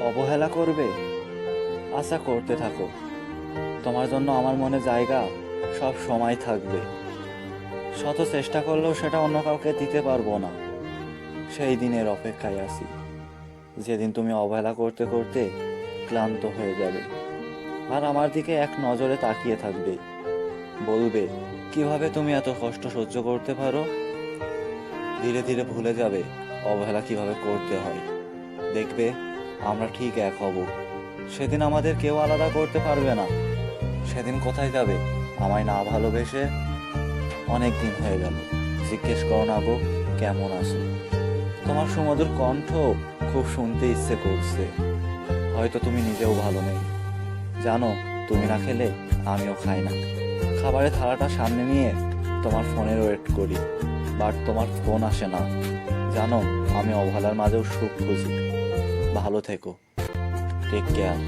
অবহেলা করবে? আশা করতে থাকো, তোমার জন্য আমার মনে জায়গা সব সময় থাকবে। শত চেষ্টা করলেও সেটা অন্য কাউকে দিতে পারবো না। সেই দিনের অপেক্ষায় আছি, যেদিন তুমি অবহেলা করতে করতে ক্লান্ত হয়ে যাবে, আর আমার দিকে এক নজরে তাকিয়ে থাকবে, বলবে কিভাবে তুমি এত কষ্ট সহ্য করতে পারো। ধীরে ধীরে ভুলে যাবে অবহেলা কিভাবে করতে হয়। দেখবে আমরা ঠিক এক হব। সেদিন আমাদের কেউ আলাদা করতে পারবে না। সেদিন কোথায় যাবে আমায় না ভালোবেসে? অনেক দিন হয়ে গেল, জিজ্ঞেস করো না গো কেমন আছো। তোমার সুমধুর কণ্ঠ খুব শুনতে ইচ্ছে করছে। হয়তো তুমি নিজেও ভালো নেই। জানো, তুমি না খেলে আমিও খাই না। খাবারের থালাটা সামনে নিয়ে তোমার ফোনের ওয়েট করি, বাট তোমার ফোন আসে না। জানো, আমি অবহেলার মাঝেও সুখ খুঁজি। ভালো থেকো। Take care.